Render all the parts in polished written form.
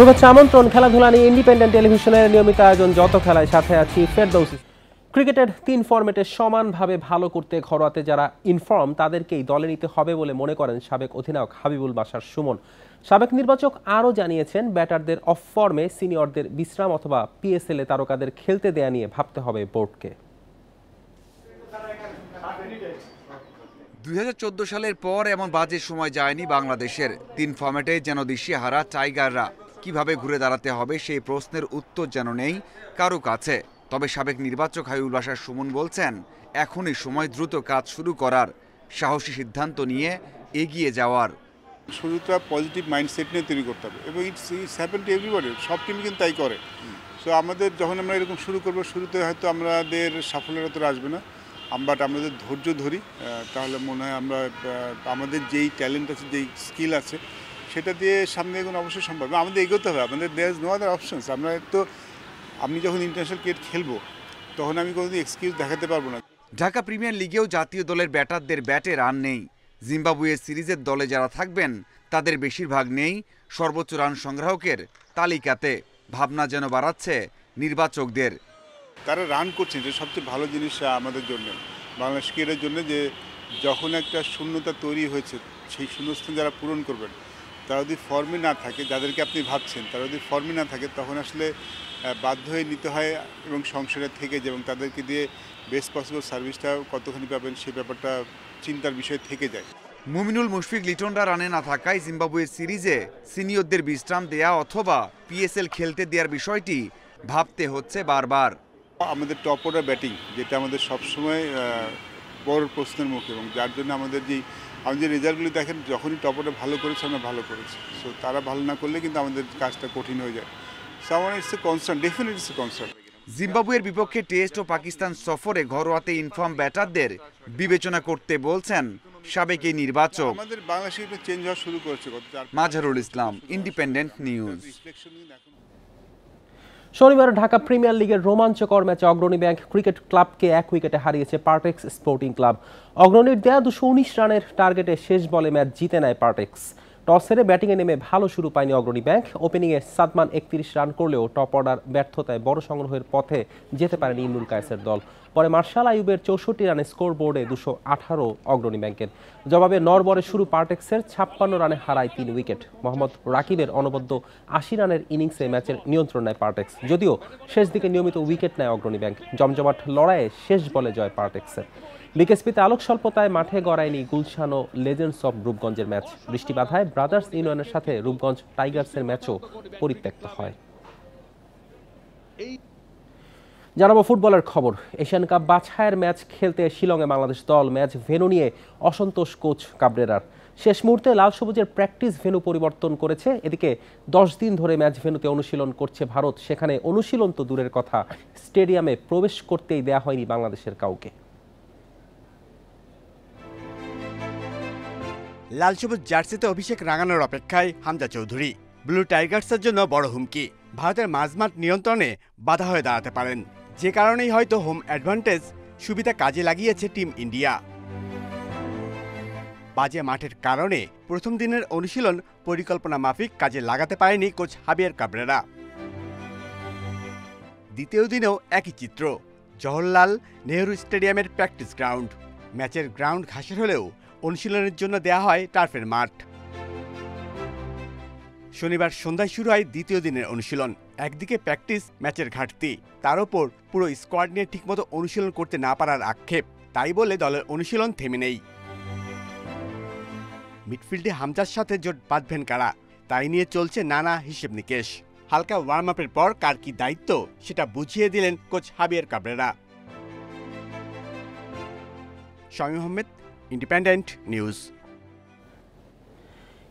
শুভেচ্ছা আমন্ত্রণ খেলাধুলা নিয়ে ইন্ডিপেন্ডেন্ট টেলিভিশনের নিয়মিত আয়োজন যত খেলায়, সাথে আছি ফেরদৌসী। ক্রিকেটের 3 ফরম্যাটে সমানভাবে ভালো করতে ঘরোয়াতে যারা ইনফর্ম তাদেরকেই দলে নিতে হবে বলে মনে করেন সাবেক অধিনায়ক হাবিবুল বাশার সুমন। সাবেক নির্বাচক আরও জানিয়েছেন, ব্যাটারদের অফ ফর্মে সিনিয়রদের বিশ্রাম অথবা পিএসএল-এ তারকাদের খেলতে দেয়া নিয়ে ভাবতে হবে বোর্ডকে। 2014 সালের পর এমন বাজে সময় যায়নি বাংলাদেশের। 3 ফরম্যাটে যেন দিশেহারা টাইগাররা। কিভাবে ঘুরে দাঁড়াতে হবে সেই প্রশ্নের উত্তর যেন নেই কারো কাছে। তবে সাবেক নির্বাচক হাবিবুল বাশার সুমন বলছেন, এখনই সময় দ্রুত কাজ শুরু করার, সাহসী সিদ্ধান্ত নিয়ে এগিয়ে যাওয়ার। শুরুটা পজিটিভ মাইন্ডসেট নিয়ে তৈরি করতে হবে এবং ইটস হ্যাপেন টু এভরিবডি, সব টিমই কিন্তু তাই করে। সো আমাদের যখন আমরা এরকম শুরু করবো, শুরুতে হয়তো আমাদের সাফল্যের তো আসবে না, বাট আমাদের ধৈর্য ধরি, তাহলে মনে হয় আমরা আমাদের যেই ট্যালেন্ট আছে, যেই স্কিল আছে, সেটা দিয়ে সামনে এগোনো অবশ্যই সম্ভব। আমাদের এগোতে হবে, আমাদের there is no other options. আমরা তো আমি যখন ইন্টারন্যাশনাল ক্রিকেট খেলবো তখন আমি কোনোদিন এক্সকিউজ দেখাতে পারবো না। ঢাকা প্রিমিয়ার লিগেও জাতীয় দলের ব্যাটারদের ব্যাটে রান নেই। জিম্বাবুয়ের সিরিজের দলে যারা থাকবেন তাদের বেশিরভাগ নেই সর্বোচ্চ রান সংগ্রাহকের তালিকাতে। ভাবনা যেন বাড়াচ্ছে নির্বাচকদের। তারা রান করছে, যে সবচেয়ে ভালো জিনিস আমাদের জন্য, বাংলাদেশ ক্রিকেটের জন্য, যে যখন একটা শূন্যতা তৈরি হয়েছে, সেই শূন্যস্থান যারা পূরণ করবেন, তারা যদি ফর্মে না থাকে, যাদেরকে আপনি ভাবছেন তারা যদি ফর্মে না থাকে, তখন আসলে বাধ্য হয়ে নিতে হয় এবং সংসারে থেকে এবং তাদেরকে দিয়ে বেস্ট পসিবল সার্ভিসটা কতখানি পাবেন সেই ব্যাপারটা চিন্তার বিষয় থেকে যায়। মুমিনুল মুশফিক লিটনরা রানে না থাকায় জিম্বাবুয়ের সিরিজে সিনিয়রদের বিশ্রাম দেয়া অথবা পিএসএল খেলতে দেওয়ার বিষয়টি ভাবতে হচ্ছে বারবার। আমাদের টপ অর্ডার ব্যাটিং, যেটা আমাদের সবসময় বড় প্রশ্নের মুখে, এবং যার জন্য আমাদের যে রেজাল্টগুলি দেখেন, যখনই টপ অর্ডার ভালো করেছে আমরা ভালো করেছি। সো তারা ভালো না করলে কিন্তু আমাদের কাজটা কঠিন হয়ে যায়। সো আমার it's a concern, definitely it's a concern. জিম্বাবুয়ের বিপক্ষে টেস্ট ও পাকিস্তান সফরে ঘরোয়াতে ইনফর্ম ব্যাটারদের বিবেচনা করতে বলছেন সাবেক এই নির্বাচক। আমাদের বাংলাদেশে একটু চেঞ্জ হওয়া শুরু করেছে। Mazharul Islam, independent news. শনিবার ঢাকা প্রিমিয়ার লিগের রোমাঞ্চকর ম্যাচে অগ্রণী ব্যাংক ক্রিকেট ক্লাবকে 1 উইকেটে হারিয়েছে পার্টেক্স স্পোর্টিং ক্লাব। অগ্রণীর দেয়া 219 রানের টার্গেটে শেষ বলে ম্যাচ জিতে নেয় পার্টেক্স। টস হেরে ব্যাটিংয়ে নেমে ভালো শুরু পায়নি অগ্রণী ব্যাংক। ওপেনিংয়ে সাদমান 31 রান করলেও টপ অর্ডার ব্যর্থতায় বড় সংগ্রহের পথে যেতে পারেনি ইমরুল কায়েসের দল। পরে মার্শাল আইয়ুবের 64 রানে স্কোর বোর্ডে 218 অগ্রণী ব্যাংকের। জবাবে নরবরে শুরু পার্টেক্সের 56 রানে হারায় 3 উইকেট। মোহাম্মদ রাকিবের অনবদ্য 80 রানের ইনিংসে ম্যাচের নিয়ন্ত্রণ নেয় পার্টেক্স, যদিও শেষ দিকে নিয়মিত উইকেট নেয় অগ্রণী ব্যাংক। জমজমাট লড়াইয়ে শেষ বলে জয় পার্টেক্সের। বিকেএসপিতে আলোক স্বল্পতায় মাঠে গড়ায়নি গুলশান ও লেজেন্ডস অব রূপগঞ্জের ম্যাচ। বৃষ্টি বাধায় ব্রাদার্স ইউনিয়নের সাথে রূপগঞ্জ টাইগার্সের ম্যাচও পরিত্যক্ত হয়। জানাবো ফুটবলের খবর। এশিয়ান কাপ বাছাইয়ের ম্যাচ খেলতে শিলংয়ে বাংলাদেশ দল। ম্যাচ ভেন্যু নিয়ে অসন্তোষ কোচ কাবরেরার। শেষ মুহূর্তে লাল সবুজের প্র্যাকটিস ভেন্যু পরিবর্তন করেছে। এদিকে 10 দিন ধরে ম্যাচ ভেন্যুতে অনুশীলন করছে ভারত। সেখানে অনুশীলন তো দূরের কথা, স্টেডিয়ামে প্রবেশ করতেই দেয়া হয়নি বাংলাদেশের কাউকে। লাল সবুজ জার্সিতে অভিষেক রাঙানোর অপেক্ষায় হামজা চৌধুরী। ব্লু টাইগার্সের জন্য বড় হুমকি, ভারতের মাঝমাঠ নিয়ন্ত্রণে বাধা হয়ে দাঁড়াতে পারেন। যে কারণেই হয়তো হোম অ্যাডভান্টেজ সুবিধা কাজে লাগিয়েছে টিম ইন্ডিয়া। বাজে মাঠের কারণে প্রথম দিনের অনুশীলন পরিকল্পনা মাফিক কাজে লাগাতে পারেনি কোচ হাবিয়ার কাবরেরা। দ্বিতীয় দিনেও একই চিত্র, জওহরলাল নেহরু স্টেডিয়ামের প্র্যাকটিস গ্রাউন্ড। ম্যাচের গ্রাউন্ড ঘাসের হলেও অনুশীলনের জন্য দেয়া হয় টার্ফের মাঠ। শনিবার সন্ধ্যায় শুরু হয় দ্বিতীয় দিনের অনুশীলন। একদিকে প্র্যাকটিস ম্যাচের ঘাটতি, তার ওপর পুরো স্কোয়াড নিয়ে ঠিকমতো অনুশীলন করতে না পারার আক্ষেপ। তাই বলে দলের অনুশীলন থেমে নেই। মিডফিল্ডে হামজার সাথে জোট বাঁধবেন কারা, তাই নিয়ে চলছে নানা হিসেব নিকেশ। হালকা ওয়ার্ম আপের পর কার কি দায়িত্ব সেটা বুঝিয়ে দিলেন coach হাবিয়ার Cabrera. Shamim Ahmed, independent news.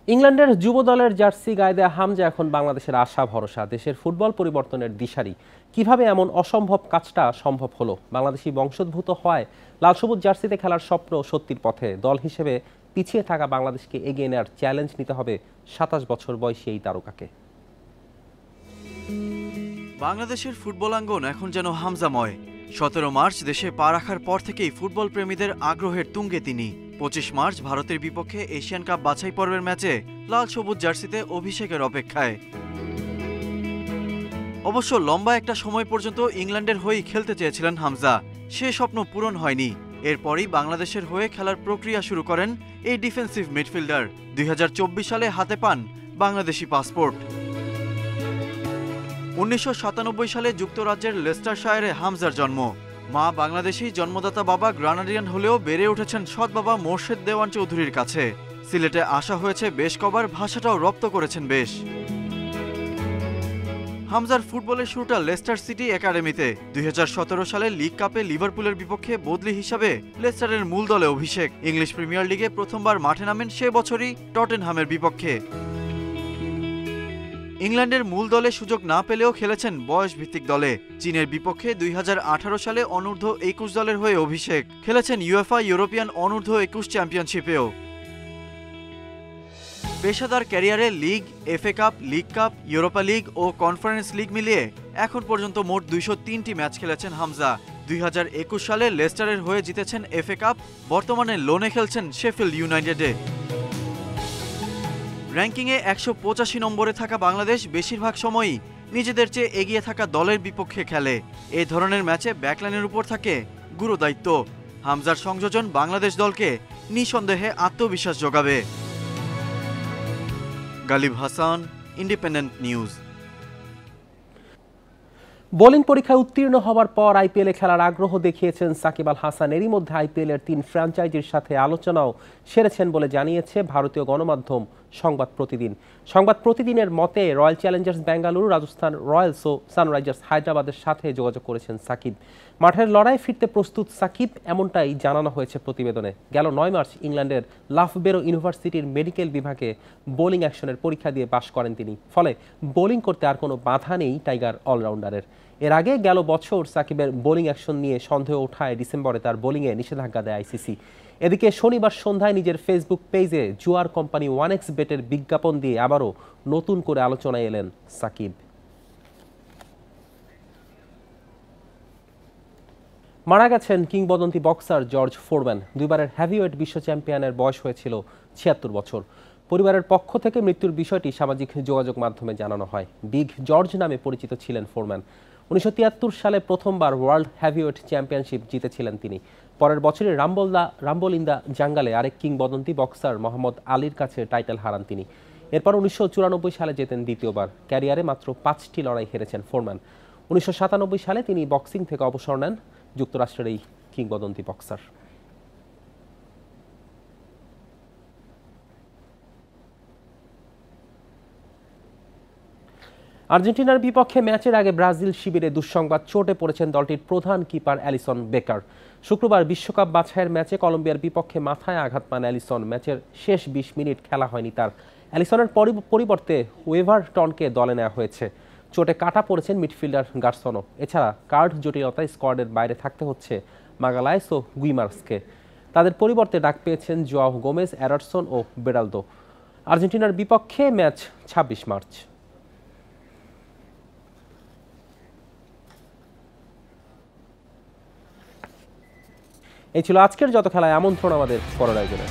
ইংল্যান্ডের যুব দলের জার্সি গায়ে দেয়া হামজা এখন বাংলাদেশের আশা ভরসা, দেশের ফুটবল পরিবর্তনের দিশারি। কিভাবে এমন অসম্ভব কাজটা সম্ভব হলো? বাংলাদেশি বংশোদ্ভূত হয় লাল সবুজ জার্সিতে খেলার স্বপ্ন সত্যির পথে। দল হিসেবে পিছিয়ে থাকা বাংলাদেশকে এগিয়ে নেওয়ার চ্যালেঞ্জ নিতে হবে 27 বছর বয়সী এই তারকাকে। বাংলাদেশের ফুটবল আঙ্গন এখন যেন হামজাময়। 17 মার্চ দেশে পা রাখার পর থেকেই ফুটবল প্রেমীদের আগ্রহের তুঙ্গে তিনি। 25 মার্চ ভারতের বিপক্ষে এশিয়ান কাপ বাছাই পর্বের ম্যাচে লাল সবুজ জার্সিতে অভিষেকের অপেক্ষায়। অবশ্য লম্বা একটা সময় পর্যন্ত ইংল্যান্ডের হয়েই খেলতে চেয়েছিলেন হামজা। সে স্বপ্ন পূরণ হয়নি। এরপরই বাংলাদেশের হয়ে খেলার প্রক্রিয়া শুরু করেন এই ডিফেন্সিভ মিডফিল্ডার। 2024 সালে হাতে পান বাংলাদেশি পাসপোর্ট। 1997 সালে যুক্তরাজ্যের লেস্টারশায়ারে হামজার জন্ম। মা বাংলাদেশি, জন্মদাতা বাবা গ্রানাডিয়ান হলেও বেড়ে উঠেছেন সৎ বাবা মোর্শেদ দেওয়ান চৌধুরীর কাছে। সিলেটে আসা হয়েছে বেশ কবার, ভাষাটাও রপ্ত করেছেন বেশ। হামজার ফুটবলের শুরুটা লেস্টার সিটি একাডেমিতে। 2017 সালে লিগ কাপে লিভারপুলের বিপক্ষে বদলি হিসাবে লেস্টারের মূল দলে অভিষেক। ইংলিশ প্রিমিয়ার লিগে প্রথমবার মাঠে নামেন সে বছরই টটেনহামের বিপক্ষে। ইংল্যান্ডের মূল দলে সুযোগ না পেলেও খেলেছেন বয়সভিত্তিক দলে। চীনের বিপক্ষে 2018 সালে অনূর্ধ্ব 21 দলের হয়ে অভিষেক। খেলেছেন ইউএফা ইউরোপিয়ান অনূর্ধ্ব 21 চ্যাম্পিয়নশিপেও। পেশাদার ক্যারিয়ারে league, FA cup, league cup, Europa league ও কনফারেন্স লিগ মিলিয়ে এখন পর্যন্ত মোট 203টি ম্যাচ খেলেছেন হামজা। 2021 সালে লেস্টারের হয়ে জিতেছেন এফএ কাপ। বর্তমানে লোনে খেলছেন শেফিল্ড ইউনাইটেডে। র্যাঙ্কিংয়ে 185 নম্বরে থাকা বাংলাদেশ বেশিরভাগ সময়ই নিজেদের চেয়ে এগিয়ে থাকা দলের বিপক্ষে খেলে। এই ধরনের ম্যাচে ব্যাকলাইনের উপর থাকে গুরুদায়িত্ব। হামজার সংযোজন বাংলাদেশ দলকে নিঃসন্দেহে আত্মবিশ্বাস যোগাবে। Ghalib Hasan, independent news. Bowling পরীক্ষায় উত্তীর্ণ হওয়ার পর আইপিএলে খেলার আগ্রহ দেখিয়েছেন সাকিব আল হাসান। এরই মধ্যে আইপিএলের 3 ফ্র্যাঞ্চাইজির সাথে আলোচনাও সেরেছেন বলে জানিয়েছে ভারতীয় গণমাধ্যম সংবাদ প্রতিদিন। সংবাদ প্রতিদিনের মতে Royal Challengers Bengaluru, Rajasthan Royals ও সানরাইজার্স হায়দ্রাবাদের সাথে যোগাযোগ করেছেন সাকিব। মাঠের লড়াই ফিরতে প্রস্তুত সাকিব, এমনটাই জানানো হয়েছে প্রতিবেদনে। গেল 9 মার্চ ইংল্যান্ডের লাফবেরো ইউনিভার্সিটির মেডিকেল বিভাগে বোলিং অ্যাকশনের পরীক্ষা দিয়ে পাশ করেন তিনি। ফলে বোলিং করতে আর কোনো বাধা নেই টাইগার অলরাউন্ডারের। এর আগে গেল বছর সাকিবের বোলিং অ্যাকশন নিয়ে সন্দেহ ওঠায় ডিসেম্বরে তার বোলিংয়ে নিষেধাজ্ঞা দেয় আইসিসি। এদিকে শনিবার সন্ধ্যায় নিজের ফেসবুক পেজে জুয়ার কোম্পানি 1xBet-এর বিজ্ঞাপন দিয়ে আবারও নতুন করে আলোচনায় এলেন সাকিব। মারা গেছেন কিংবদন্তি বক্সার জর্জ ফোরম্যান। 2বারের হেভিওয়েট বিশ্ব চ্যাম্পিয়নের বয়স হয়েছিল 76 বছর। পরিবারের পক্ষ থেকে মৃত্যুর বিষয়টি সামাজিক যোগাযোগ মাধ্যমে জানানো হয়। বিগ জর্জ নামে পরিচিত ছিলেন ফোরম্যান। 1973 সালে প্রথমবার ওয়ার্ল্ড হেভিওয়েট চ্যাম্পিয়নশিপ জিতেছিলেন তিনি। পরের বছরে রাম্বল ইন দ্য জাঙ্গালে আরেক কিংবদন্তি বক্সার মোহাম্মদ আলীর কাছে টাইটেল হারান তিনি। এরপর 1994 সালে জেতেন দ্বিতীয়বার। ক্যারিয়ারে মাত্র 5টি লড়াই হেরেছেন ফোরম্যান। 1997 সালে তিনি বক্সিং থেকে অবসর নেন। যুক্তরাষ্ট্রের এই কিংবদন্তি বক্সার। আর্জেন্টিনার বিপক্ষে ম্যাচের আগে ব্রাজিল শিবিরে দুঃসংবাদ, চোটে পড়েছেন দলটির প্রধান কিপার অ্যালিসন বেকার। শুক্রবার বিশ্বকাপ বাছাইয়ের ম্যাচে কলম্বিয়ার বিপক্ষে মাথায় আঘাত পান অ্যালিসন। ম্যাচের শেষ 20 মিনিট খেলা হয়নি তার। অ্যালিসনের পরিবর্তে ওয়েভারটনকে দলে নেওয়া হয়েছে। চোটে কাটা পড়েছেন মিডফিল্ডার গার্সনও। এছাড়া কার্ড জটিলতায় স্কোয়াডের বাইরে থাকতে হচ্ছে মাগালায়েস ও গুইমার্সকে। তাদের পরিবর্তে ডাক পেয়েছেন জোয়াও গোমেজ, এডারসন ও বেরালদো। আর্জেন্টিনার বিপক্ষে ম্যাচ 26 মার্চ। এই ছিল আজকের যত খেলায় আমন্ত্রণ আমাদের পরের আয়োজনে।